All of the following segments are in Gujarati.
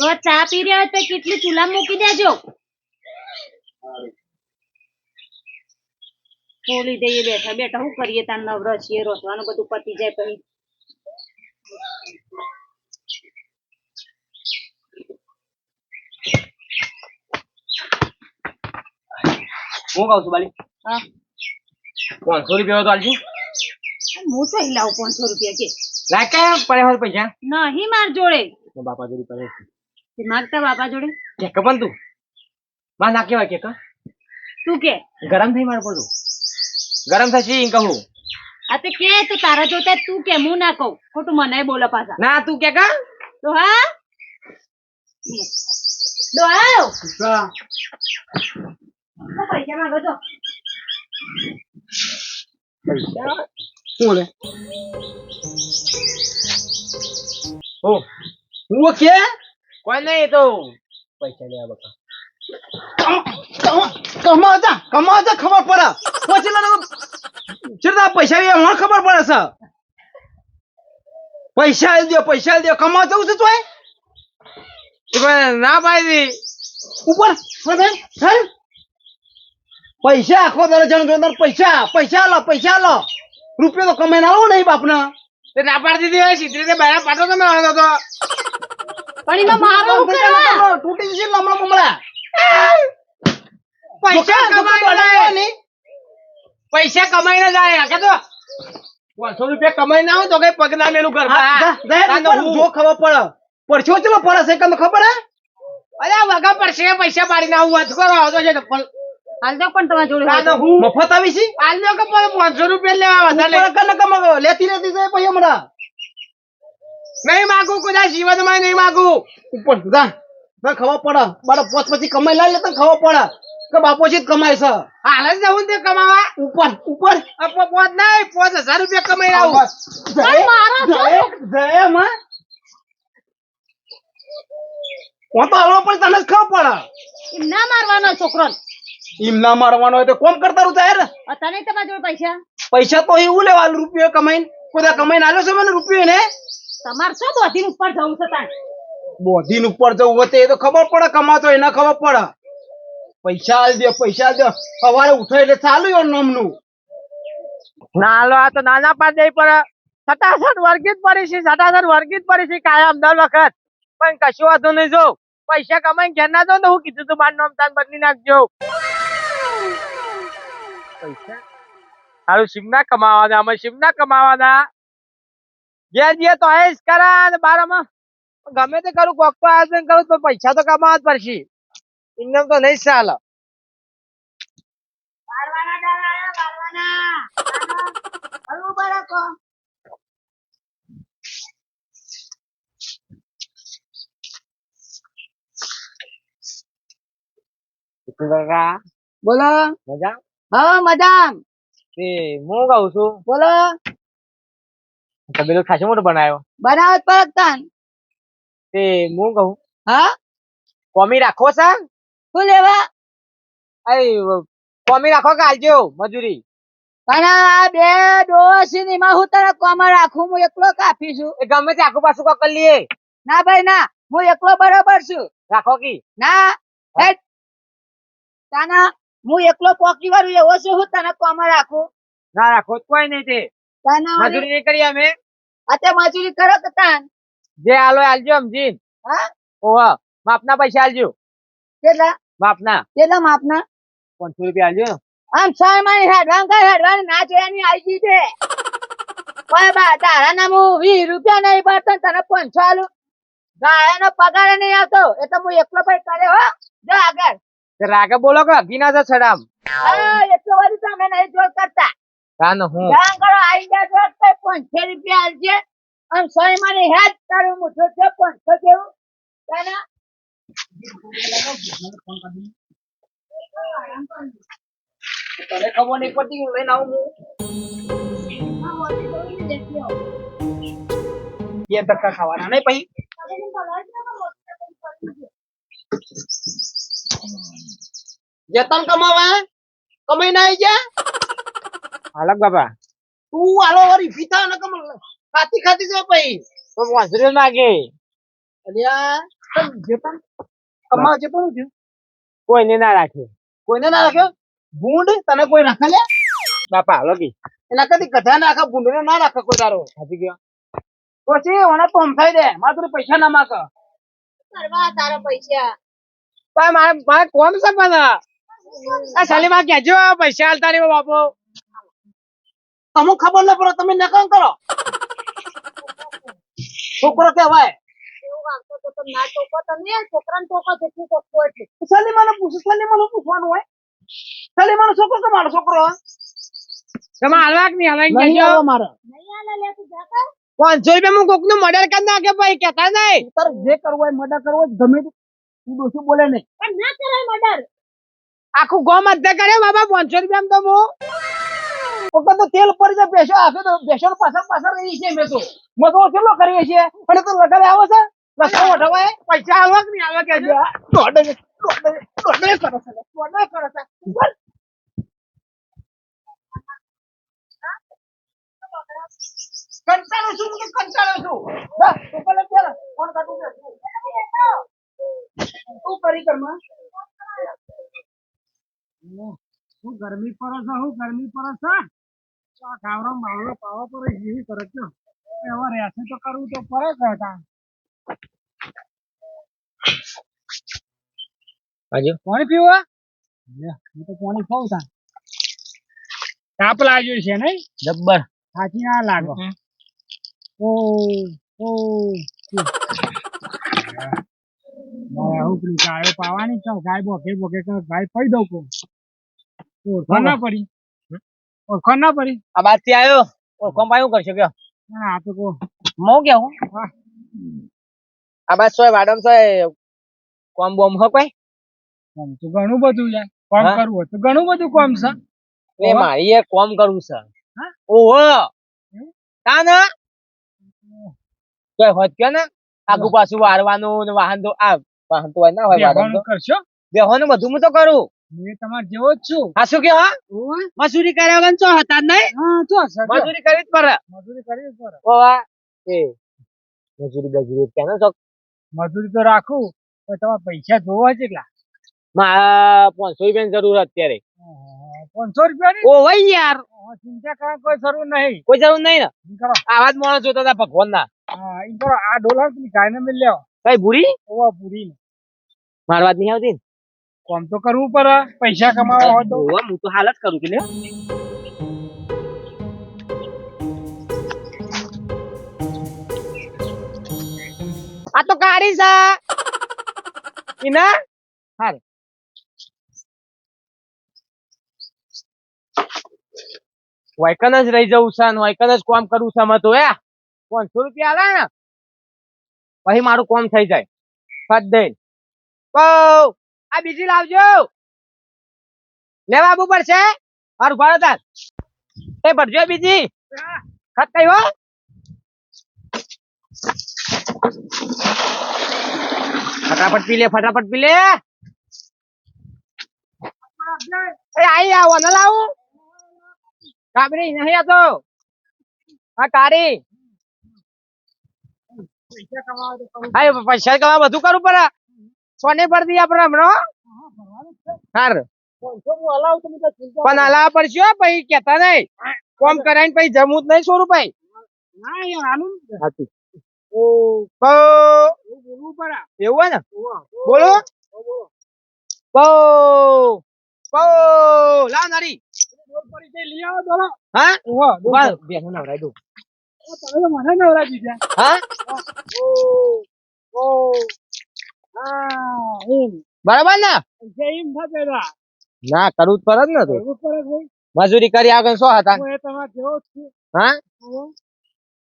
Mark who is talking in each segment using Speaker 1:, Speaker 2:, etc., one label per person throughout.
Speaker 1: તો ચા પી રહ્યા હોય તો કેટલી ચૂલા મૂકી દેજો. ખોલી દઈએ બેઠા બેઠા શું કરીએ તાર નવરા છીએ રોટવાનું બધું પતી જાય પછી.
Speaker 2: હું કહું છું બાલી
Speaker 1: હા
Speaker 2: 500 રૂપિયા તો આલજો.
Speaker 1: હું તો લાવું 500 રૂપિયા કે
Speaker 2: લાકા પડે હોય પૈસા
Speaker 1: નહીં માર જોડે.
Speaker 2: બાપા જોડી પડે
Speaker 1: તે માગતા બાપા જોડે
Speaker 2: કે કપન તું માં ના કેવાય કે
Speaker 1: તું કે
Speaker 2: ગરમ થઈ માર પડું ગરમ થશે એમ કહું.
Speaker 1: આ તે કે તો તારા જોતા તું કે હું ના કહું ખોટું મને બોલે પાછા.
Speaker 2: ના તું કે કા
Speaker 1: તો હા દોઆવ પૈસા માંગો તો
Speaker 2: પૈસા શું લે ઓ હું કે કોઈ નહીં તો પૈસા લેવા બકા કમાતા ખબર પડે પછી ચેટલા પૈસા એ મને ખબર પડે છે પૈસા દે કમાવા જવું છે તોય ના પાડી ઉપર પૈસા આખો દરે જણ જોનાર પૈસા લો રૂપિયો તો કમાઈને આવો નહીં બાપને તે ના પાડી દીધી હોય સીધી રીતે બહાર પાટો તમે આવ્યો તો
Speaker 1: પણ એમાં મારો કરવા
Speaker 2: તૂટી જશે લમણા મમડા પૈસા કમાઈને જાય કે તો 500 રૂપિયા કમાઈને આવો તો કઈ પગ ના મેલું ઘર જો ખબર પડે પરછો ચલો પડે છે તમને ખબર હે અરે વગા પડશે પૈસા પાડીને આવું વાત કરો આવતો છે
Speaker 1: હાલ દો પણ તમારા જોડે
Speaker 2: મફત આવી છે હાલ દો કે 500 રૂપિયા લેવા વધારે કમાવો લેતી જાય પછી હમણાં નહીં માગું કુદા જીવનમાં નહીં માગું ઉપર જા ખબર પડે બાળક પોત પછી કમાઈ લે તો ખબર પડે કે બાપો છે કમાય છે હાલ જ જવું તે કમાવા ઉપર પોત નહીં 5000 રૂપિયા કમાઈ આવું જય માં કોણ તો હાલવા પણ તને જ ખબર પડે
Speaker 1: એમ ના મારવાનો છોકરો
Speaker 2: એમ ના મારવાનો હોય તો કોમ કરતા રહું તાર
Speaker 1: તને તમારા જોડે
Speaker 2: પૈસા તો એવું લેવા રૂપિયો કમાઈને કોઈ કમાઈને આલ્યો છે મને રૂપિયો ને
Speaker 1: તમારે શું બોધીન ઉપર જવું છે તાર
Speaker 2: બોધીન ઉપર જવું હોય એ તો ખબર પડે કમાતો એને ખબર પડે પૈસા આલ દે સવારે ઉઠે એટલે ચાલુ યો નામનું નાલો આ તો નાના પાડ દે પર સટાસટ વર્ગીત પડી છે કાયમ દર વખત પણ કશું વાંધો નહીં જો પૈસા કમાઈને ઘેર ના જો ને હું કીધું તું મારું નામ તાન બદલી નાખજો પૈસા હારું શિમના કમાવાના અમે શિમના કમાવાના ઘેર જઈએ તો આઈશ કરા ને બારામાં ગમે તે કરું કોક તો આયોજન કરું તો પૈસા તો કમાવા જ પડશે એમને તો નહીં ચાલે બોલો મજા
Speaker 1: હા મજા
Speaker 2: તે હું કહું છું
Speaker 1: બોલો
Speaker 2: તમે તો ખાસું મોટું બનાવ્યો
Speaker 1: બનાવત પરત તાન
Speaker 2: તે હું કહું
Speaker 1: હા
Speaker 2: કોમી રાખો છે
Speaker 1: શું લેવા
Speaker 2: કોમી રાખો કે આલજો મજૂરી
Speaker 1: અને આ બે ડોસી ની માં હું તને કોમર રાખું હું એકલો કાપીશું
Speaker 2: એ ગમે તે આખું પાછું કોક કરી લઈએ
Speaker 1: ના ભાઈ ના હું એકલો બરોબર છું
Speaker 2: રાખો કી
Speaker 1: ના હેડ તાના હું એકલો પોકી વાળું એવો છું હું તને કોમર રાખું
Speaker 2: ના રાખો કોઈ નહીં તે
Speaker 1: તાના
Speaker 2: મજૂરી નહીં કરી અમે
Speaker 1: અતે મજૂરી કરો કે તાન
Speaker 2: જે આલો આલજો સમજીન
Speaker 1: હા
Speaker 2: ઓહ માપના પૈસા આલજો
Speaker 1: કેટલા
Speaker 2: માપના
Speaker 1: માપના
Speaker 2: 500 રૂપિયા આલજો
Speaker 1: આમ સામાની હેડવાન ના જોયાની આવી ગઈ છે કોઈ બા તારા નામ 20 રૂપિયા નહીં પડતો તને 500 આલું ગાયનો પગાર નહીં આવતો એટલે હું એકલો ભાઈ કરે હો જો આગળ
Speaker 2: રાગે બોલો કે અગીના છે છડામ
Speaker 1: હા એટલો વાળી તમે નહીં જોડ કરતા
Speaker 2: કાન હું
Speaker 1: ગામ કરો આવી ગયા જોડ તો 500 રૂપિયા આલજે આમ સામાની હેડ તારું મુઠો છે 500 જેવું તાના
Speaker 2: તને ખબર નહીં પડતી હું લઈને આવું બે ધક્કા ખાવાના નહીં પછી જતન કમાવા કમાઈ ના આવી ગયા હાલક બાબા તું હાલો વરી ફીતા ન કમ ખાતી છે પછી તો 500 માગે અલ્યા જે પણ કમાવા જે પણ થયું
Speaker 3: કોઈને ના રાખે
Speaker 2: કોઈને ના રાખ્યો ભૂંડ તને કોઈ રાખે લે
Speaker 3: બાપા હાલો કી
Speaker 2: એના કદી ગધા ના રાખે ભૂંડ ના રાખે કોઈ તારો
Speaker 3: હાજી ગયો
Speaker 2: પછી ઓને પંપાઈ દે મારે તું પૈસા ના માગ
Speaker 1: કરવા તારા પૈસા
Speaker 3: પણ મારે કોમ છે પણ આ સલીમા કેજો પૈસા હાલતા નહીં બાપો
Speaker 2: અમુક ખબર ના પડે તમે નકમ કરો છોકરો કેવાય
Speaker 1: એવું વાગતો તો ના ટોકો તમે છોકરાને ટોકો જેટલું ટોકો એટલે
Speaker 2: સલીમાને પૂછ સલીમાને પૂછવાનું હોય સલીમાનો છોકરો કે મારો છોકરો
Speaker 3: તમે હાલવા કે નહીં હાલવા એમ
Speaker 2: નહીં
Speaker 3: કહેજો.
Speaker 2: આવો મારે
Speaker 1: નહીં આલે લે તું જા કર
Speaker 3: 500 રૂપિયા કોક નું મર્ડર કરી નાખે ભાઈ કેતા નહીં
Speaker 2: તારે જે કરવું હોય મર્ડર કરવો હોય ગમે તે તું ડોસી બોલે નહીં
Speaker 1: પણ ના કરાય મર્ડર
Speaker 3: આખું ગોમ અધ્ધા કર્યો બાબા 500 રૂપિયા તો હું
Speaker 2: તો તેલ પડી જાય બેસો આખે તો બેસો પાછળ પાછળ રહી છે મેં તો મતો કેટલો કરીએ છીએ અને તો લગાડે આવે છે લસણ વઢવાય
Speaker 3: પૈસા હાલવા કે નહીં હાલવા કેજો.
Speaker 2: દોડે દોડે દોડે કરો છે દોડે કરો છે બોલ. કંટાળો છું હું તો કંટાળો છું બસ તું પેલે ચાલ ફોન કાઢું છે તું કરી કરમાં
Speaker 3: શું ગરમી પડે છે શું ગરમી પડે છે આ ગાવરો માવલો પાવા પર જેવી કરે છે હવે રહેશે તો કરવું તો પડે જ હતા હજુ પાણી પીવા હું તો પાણી ખાઉં તા તાપ લાગ્યો છે નહીં જબ્બર સાચી ના લાગો ઓ ઓ હું પેલી ગાયો પાવાની છે ગાય બોકે બોકે ગાય પડી દઉં કો ઓળખો ના પડી ઓળખો ના પડી આ બાદ થી આવ્યો ઓળખો પાયું કરશો કયો હા આ તો કો મો કેવું આ બાદ સોય વાડમ સોય કોમ બોમ હો કોઈ કોમ તો ઘણું બધું યાર કોમ કરવું હોય તો ઘણું બધું કોમ છે એ મારી એ કોમ કરવું છે ઓહો તા ના કોઈ હોત કે ને આગુ પાછું વારવાનું ને વાહન તો આ વાહન તો ના હોય વાહન તો કરશો બેહોનું બધું હું તો કરું મેં તમાર જેવો જ છું આ શું કે હા મજૂરી કર્યા વગર ચો હતા નહીં હા ચો મજૂરી કરી જ પડે મજૂરી કરી જ પડે ઓવા એ મજૂરી કેને તો મજૂરી તો રાખું પણ તમારે પૈસા જોવા કેટલા મારા 500 રૂપિયાની જરૂર અત્યારે 500 રૂપિયાની ઓ ભાઈ યાર ચિંતા કરવા કોઈ જરૂર નહીં કોઈ જરૂર નહીં ને કરો આવા જ માણસ જોતા હતા ભગવાન ના હા ઈ કરો આ ડોલર તમે ગાયને મિલ લેવો કઈ ભૂરી ઓવા ભૂરી માર વાત નહીં આવતી કોમ તો કરવું પડે પૈસા કમાવા હોય તો હું તો હાલ જ કરું કે લે આ તો કાઢી છે ઈના હારે વાયકન જ રહી જવું છે વાયકન જ કામ કરવું છે અમે તો 500 રૂપિયા આલે ને પછી મારું કામ થઈ જાય ફટ દઈ ઓ આ બીજી લાવજો લેવા આવવું પડશે મારું ભાડે તાર એ ભરજો બીજી ખત કઈ હો ફટાફટ પી લે એ આઈ આવો ન લાવું કાબરી નહીં આતો હા કારી પૈસા કમાવા બધું કરવું પડે સોને પર દી આપડે હમણાં હાર પણ હલાવા પડશે પછી કેતા નહીં કોમ કરાઈને પછી જમવું જ નહીં 100 રૂપિયા એવું ને બોલો લાવ નારી હા બેઠો નવરાય દઉં મને નવરા દીધા હા બરાબર ને ના કરવું જ પડે ને મજૂરી કરી આગળ શું હતા હા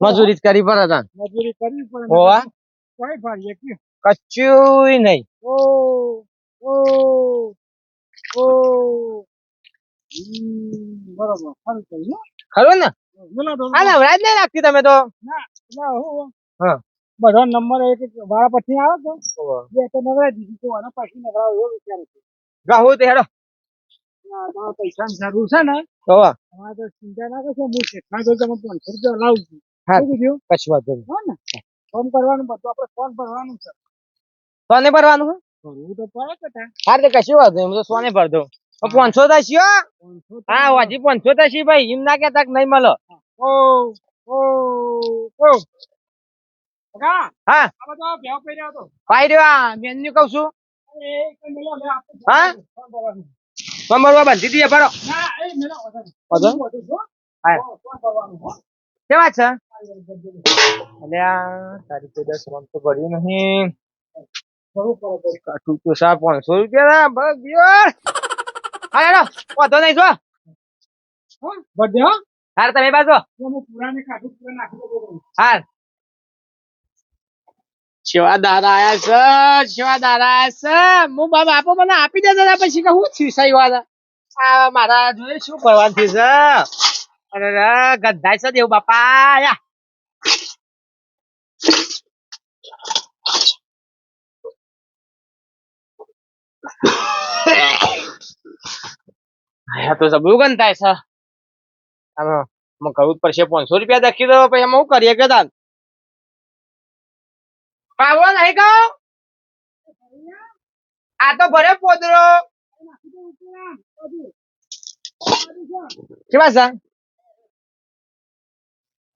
Speaker 3: મજૂરી જ કરી પડે હતા મજૂરી કરવી પડે કચ્યું નહીં બરોબર ખરું ને હા નવરાજ નહીં રાખતી તમે તો હા બધો નંબર વાળા પછી આવે તો નવરાજ દીધી તો આના પછી નવરાવ એવો વિચાર છે રાહુ તે હેડો પૈસા જરૂર છે ને તમારે તો ચિંતા ના કરશો હું શેઠના જો તમે 500 રૂપિયા લાવું છું હા કશું વાત નહીં ને ફોન કરવાનું બધું આપણે ફોન ભરવાનું છે સોને ભરવાનું હે? હા તો કશું વાંધો નહીં, હું તો સોને ભર દઉં. તો 500 થશે હો. હા હજી 500 થશે ભાઈ, એમ ના કહેતા કે નહીં મળે. હા પાઈ રહ્યો મેન્યુ કહું છું. હા નંબર બાંધી દઈએ ભરો. કેવા છે? અલ્યા તારી તો 10 રન તો ભર્યું નહીં. કાઠું તો 500 રૂપિયા બસ દિયો. હા હેડો વાંધો નહીં જો. હાર તમે બાજો. હાર શેવા દાદા આયા છે, શેવા દાદા આયા છે. હું બાપો મને આપી દે દાદા, પછી કે હું થયું સહી વાત. આ મારા જોડે શું કરવાનું છે? અરે ગધાય છે દેવ બાપા આયા. આયા તો જબરું ગંધાય છે. આમાં કરવું જ પડશે. 500 રૂપિયા દખી દો પછી અમે શું કરીએ કે દાદ પાવો નહીં કહું. આ તો ભરે પોદરો કેવા છે?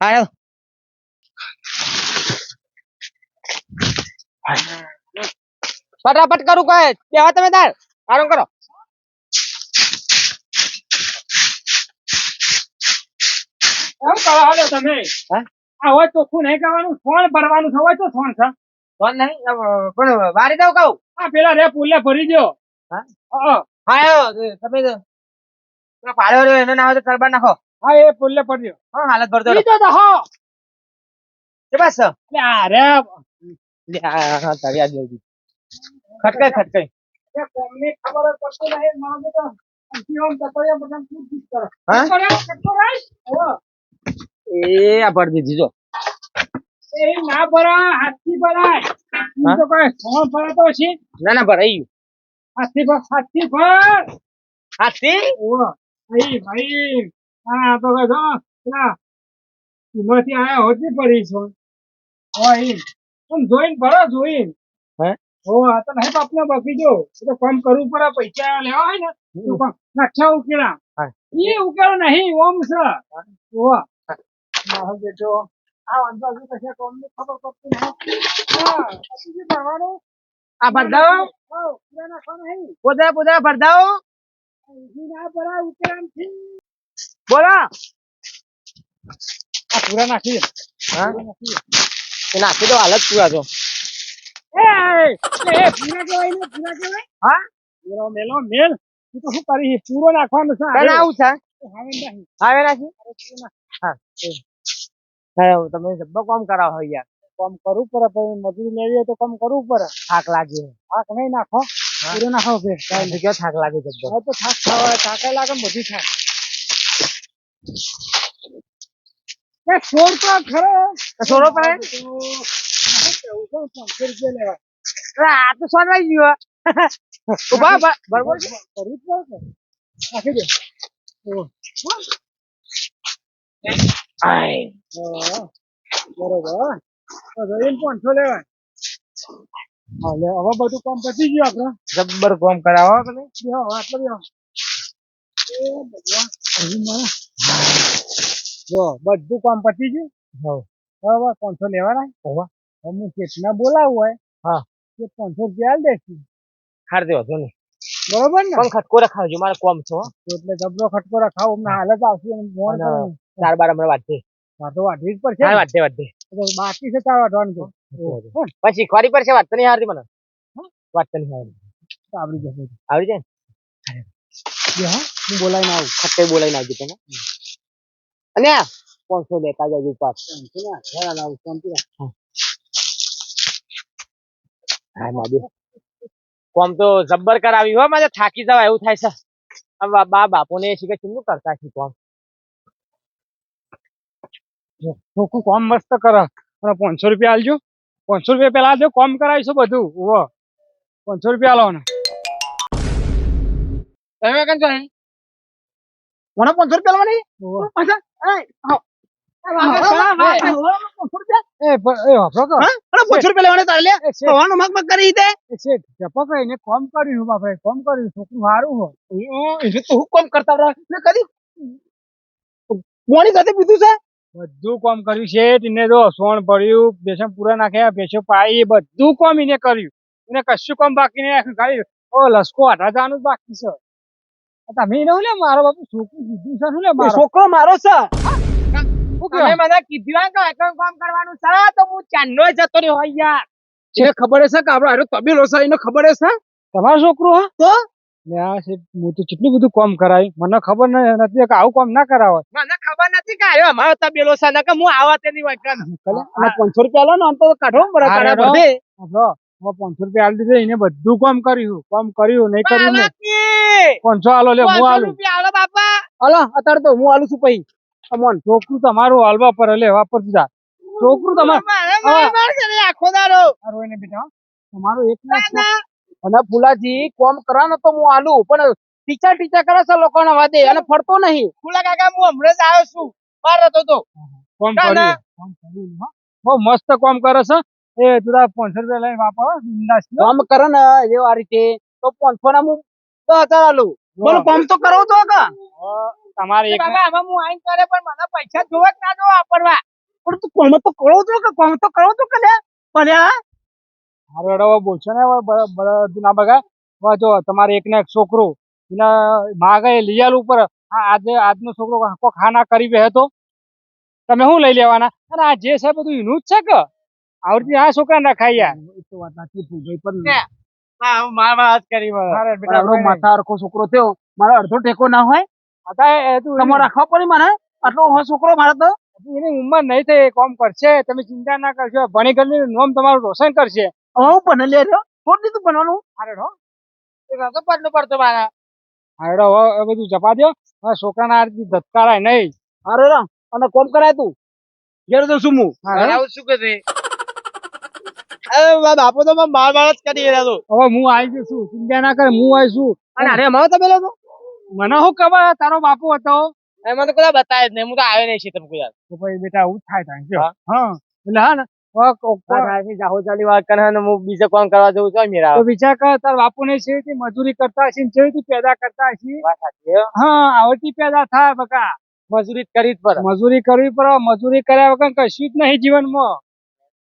Speaker 3: હા ફટાફટ કરું કહે બેહો તમે તાર આરામ કરો.
Speaker 4: એમ કરો હાલો તમે. આ હોય ચોખ્ખું નહીં કરવાનું, ફોન ભરવાનું હોય તો ફોન છે.
Speaker 3: ફોન નહીં પણ વારી દઉં કહું.
Speaker 4: આ પેલા રે પુલ્લે ભરી દો.
Speaker 3: હા તમે પાડ્યો રહ્યો એનો ના હોય તો કરબા નાખો.
Speaker 4: હા એ પુલ્લે ભરી દો.
Speaker 3: હા હાલત ભરતો
Speaker 4: તો હા
Speaker 3: કે બસ
Speaker 4: આ રે
Speaker 3: ખટકાઈ ખટકાઈ
Speaker 4: કોમની ખબર જ પડતી નહીં. મારે તો જીવન તપડિયા બધા શું ઠીક કરો.
Speaker 3: હા?
Speaker 4: હવે
Speaker 3: એ આ ભરી દીધી જો.
Speaker 4: એ ના ભરાય, હાથથી ભરાય. તું તો કઈ ફોન ભરાતો છે.
Speaker 3: ના ના ભરાઈ ગયું.
Speaker 4: હાથથી ભર, હાથથી ભર.
Speaker 3: હાથી
Speaker 4: ભાઈ ભાઈ હા તો જો પેલા એમાંથી આયા હોતી પડી છો. જોઈને ભરો જોઈને.
Speaker 3: હે
Speaker 4: આ તો નહીં બાપને બકી જો. એ તો કામ કરવું પડે, પૈસા લેવા હોય ને તો કામ નકશા ઉકેલા. એ ઉકેલો નહીં ઓમ છે. મારો બેટો આ અંદાજુ કશે કોમની ખબર પડતી નહીં. ભરવાનું
Speaker 3: આ ભરદાઓ
Speaker 4: પૂરા નાખવા નહીં.
Speaker 3: પોદરા પોદરા ભરદાઓ
Speaker 4: ના ભરાય ઉકેલામથી.
Speaker 3: બોલો.
Speaker 4: આ પૂરા નાખી દે.
Speaker 3: હા નાખી દો હાલત પૂરા તો.
Speaker 4: પૂરા કહેવાય ને પૂરા કહેવાય.
Speaker 3: હા
Speaker 4: પૂરો મેલો મેલ. તું તો શું કરી પૂરો નાખવાનો છે.
Speaker 3: તને આવું છે
Speaker 4: હવે નહીં
Speaker 3: આવે નાખી. હા હા તમે જબ્બો કામ કરાવો યાર.
Speaker 4: કામ કરવું પડે પણ મજૂરી લેવી હોય તો કામ કરવું પડે.
Speaker 3: થાક લાગે.
Speaker 4: થાક નહીં નાખો પૂરો નાખો કે
Speaker 3: ક્યાં થાક લાગે જબ્બો.
Speaker 4: હવે તો થાક ખાવા થાકે લાગે ને બધું થાય. છોડ તો ખરો
Speaker 3: છોડો પડે.
Speaker 4: કેવું છે 500 રૂપિયા લેવા.
Speaker 3: આ તો સોનવાઈ ગયો. ઉભા બરોબર છે.
Speaker 4: કરવું જ પડે. નાખી દે. બરોબર. જઈને 500 લેવાય. હવે બધું કામ પતી ગયું આપડે.
Speaker 3: જબ્બર કામ કરાવો તમે.
Speaker 4: જો બધું કામ પતી ગયું. હવે 500 લેવાના. હવે હું કેટલા બોલાવું હોય
Speaker 3: હા
Speaker 4: કે 500 રૂપિયા આલ દેશું.
Speaker 3: હાર દેવો જો નહીં
Speaker 4: બરોબર ને.
Speaker 3: પણ ખટકો રખાવજો મારે કોમ છો.
Speaker 4: એટલે જબરો ખટકો રખાવ અમને હાલ જ આવશે.
Speaker 3: 4 બાર હમણાં વાંચે.
Speaker 4: તો વાઢવી જ પડશે.
Speaker 3: હા વાંચે વાંચે
Speaker 4: બાકી છે તાર વાઢવાનું તો.
Speaker 3: પછી ખોરી પર છે વાત તો નહીં આવડતી મને. વાત તો નહીં આવડતી.
Speaker 4: આવડી જશે.
Speaker 3: આવડી જાય ને.
Speaker 4: હું બોલાવીને આવું.
Speaker 3: ખટ્ટે બોલાવીને આવજો તમે. અને 500 લેતા જજો પાસ. હા માદુ કોમ તો જબ્બર કરાવી હો. મારે થાકી જવા એવું થાય છે. બા બાપોને શીખે શું કરતા છે કોમ.
Speaker 4: ચોખ્ખું કામ મસ્ત કરે પણ 500 રૂપિયા આલજો. 500 રૂપિયા પેલા આલજો. કામ કરાવીશું બધું. 500 રૂપિયા આલો ને.
Speaker 3: તમે કેમ છો
Speaker 2: મને 500 રૂપિયા લેવાની.
Speaker 4: વાપરો કો
Speaker 2: હા અરે 500 રૂપિયા લેવાના તારે લે
Speaker 4: એ શેઠ,
Speaker 2: સવાનો મગ મગ કરી દે
Speaker 4: એ શેઠ ટપક એને કોમ કર્યું બાપરે કોમ કર્યું છોકરું સારું હોય
Speaker 2: એટલે તો હું કોમ કરતા રહે ને કદી કોની સાથે પીધું છે
Speaker 4: બધું કોમ કર્યું શેઠ એને જો સોણ પડ્યું બેસન પૂરા નાખ્યા ભેંસો પાઈ બધું કોમ એને કર્યું એને કશું કોમ બાકી નહીં રાખ્યું ખાલી ઓ લસકો હટા જવાનું જ બાકી છે તમે એને શું લે મારો બાપુ છોકરું કીધું છે શું લે
Speaker 2: એ
Speaker 4: મારો
Speaker 2: છોકરો મારો છે
Speaker 4: શું
Speaker 3: તમે
Speaker 4: કહેવાય?
Speaker 3: મને કીધું કે એકમ કામ કરવાનું છે તો હું ચાંદનો જતો રહ્યો હોય યાર.
Speaker 2: એને ખબર છે કે આપણો આરો તબેલો છે એને ખબર છે
Speaker 4: તમારો છોકરો હા
Speaker 2: તો
Speaker 4: લે આ શેઠ હું તો કેટલું બધું કોમ કરાયું મને ખબર નથી કે આવું કોમ ના કરાવે
Speaker 3: મને ખબર નથી કે આવ્યો અમારો તબેલો છે ને કે હું આવા તેની વચન.
Speaker 2: અને 500 રૂપિયા લો ને આમ તો કાઢો બરાબર
Speaker 4: હા,
Speaker 2: કાઢા
Speaker 4: રેડો.
Speaker 2: બધે
Speaker 4: જો હવે 500 રૂપિયા આલી દીધે એને બધું કોમ કર્યું નહીં કર્યું ને
Speaker 3: બાલાજી,
Speaker 4: 500 આલો લે હું
Speaker 3: 500
Speaker 4: આલું
Speaker 3: રૂપિયા આલો બાપા.
Speaker 2: હાલો અત્યારે તો હું આલું છું પૈ અમોન
Speaker 4: છોકરું તમારું હાલવા પર લે વાપરતું જા છોકરું તમારું
Speaker 3: મારે માર કરે આખો દાડો.
Speaker 4: સારું એને બેટા તમારું એક ના
Speaker 3: દાદા,
Speaker 2: અને ફુલાજી કોમ કરા ને તો હું આલું પણ ટીચા કરે છે લોકોના વાદે અને ફરતો નહીં
Speaker 3: ફૂલા કાકા હું હમણાં જ આવ્યો છું. બહાર હતો તો.
Speaker 4: કોમ
Speaker 3: ના, ના.
Speaker 4: કર્યું હો. બહુ મસ્ત કોમ કરે છે એ તુરા 500 રૂપિયા લઈને વાપરો બિંદાસ લો.
Speaker 2: કામ કરે ને એ આ રીતે તો 500 ના હું 10,000 આલું બોલો કામ તો કરો તો કા
Speaker 4: હવે તમારે એક
Speaker 3: બાબા આમાં હું આઈને કરે પણ મને પૈસા જોવે કે ના જોવે વાપરવા.
Speaker 2: પણ તું કામ તો કરો તો કે કામ તો કરો તો કે લે ભલ્યા
Speaker 4: હારો એડો બોલશો ને હવે બધું ના બગા હવે જો તમારે એક ને એક છોકરો એના માગે લઈ આલું ઉપર આજે આજનો છોકરો કોઈ ખાના કરી બે તો તમે શું લઈ લેવાના અને આ જે છે બધું એનું જ છે કે આવડતી આ છોકરા ના ખાઈ યાર
Speaker 2: એ તો વાત સાચી પૂજાઈ પણ
Speaker 3: ને. હા હું માર જ કરી મને.
Speaker 4: અરે
Speaker 2: પણ
Speaker 4: બેટા
Speaker 2: આપણો માથા હરખો છોકરો થયો મારો અડધો ટેકો ના હોય
Speaker 4: હતા તું
Speaker 2: તમારે રાખવા પડી મને આટલો હોય છોકરો મારે તો
Speaker 4: એની ઉંમર નહીં થઈ કોમ કરશે તમે ચિંતા ના કરશો ભણી ગણી નોમ તમારું રોશન કરશે
Speaker 2: હવે હું ભણે લે રહ્યો છોડ દીધું ભણવાનું
Speaker 4: હારેડો
Speaker 3: એ નતો પડલું પડતો મારા.
Speaker 4: હારેડો હવે બધું જપા દો હવે છોકરાના આ રીતે ધતકારાય નહીં
Speaker 2: અરે રા અને કોમ કરાય તું ઘેર તો શું હું
Speaker 4: હારેડો.
Speaker 3: આવું શું કરે? અરે મારા બાપુ તો મને માર જ કરી રહ્યા તો.
Speaker 4: હવે હું આવી જઈશું ચિંતા ના કરે હું આવીશું
Speaker 2: અને અરે અમારો તબેલો તો
Speaker 4: મને શું ખબર તારો બાપુ હતો
Speaker 3: એમાં તો કોઈ બતાવે જ નહીં. હું તો આવ્યો નહીં છે તમે કોઈ.
Speaker 4: તો પછી બેટા આવું જ થાય થાય છે.
Speaker 3: હા.
Speaker 4: હા એટલે હા ને
Speaker 3: જાહો ચાલી વાત કરે ને હું બીજે કોમ કરવા જવું છું મેરા.
Speaker 4: તો વિચાર કર તાર બાપુ ને છે તે મજૂરી કરતા હશે ને છે તે પેદા કરતા હશે
Speaker 3: વાત સાચી હો.
Speaker 4: હા આવડતી પેદા થાય બકા
Speaker 3: મજૂરી જ કરી જ પડે.
Speaker 4: મજૂરી કરવી પડે મજૂરી કર્યા વગર કશું જ નહીં જીવનમાં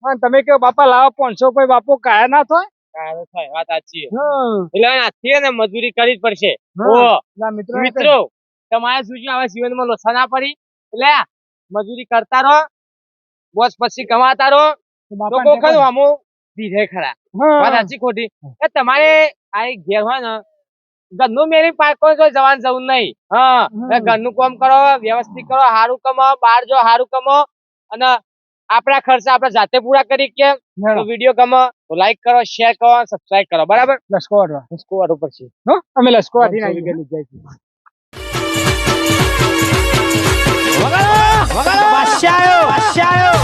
Speaker 4: હા તમે કહો બાપા લાવો 500 કોઈ બાપુ કાયા ના થાય
Speaker 3: સારું થાય, વાત સાચી છે.
Speaker 4: હા
Speaker 3: એટલે આજથી ને મજૂરી કરવી જ પડશે.
Speaker 4: હા.
Speaker 3: ઓ
Speaker 4: ના મિત્રો
Speaker 3: મિત્રો તમારે શું છે હવે જીવનમાં લોસા ના પડી એટલે મજૂરી કરતા રહો બોસ પછી કમાતા રહો તો કોખન વામો ધીરે ખરા. વાત સાચી ખોટી? એ તમારે આ ઘેર હોય ને ઘરનું મેરી પાકો જવાનું જવું નહીં. હા એ ઘરનું કામ કરો વ્યવસ્થિત કરો સારું કમાઓ બહાર જો સારું કમાઓ અને આપણા ખર્ચા આપણે જાતે પૂરા કરી કે તો વિડીયો ગમે તો લાઈક કરો શેર કરો સબસ્ક્રાઇબ કરો બરાબર.
Speaker 4: લસકો વાળવા
Speaker 3: લસકો વાળો પડશે.
Speaker 4: હો અમે લસકો વાળી
Speaker 3: 500 રૂપિયા
Speaker 4: નાખી
Speaker 3: વગાડો વગાડો. બાદશાહ આવ્યો, બાદશાહ આવ્યો.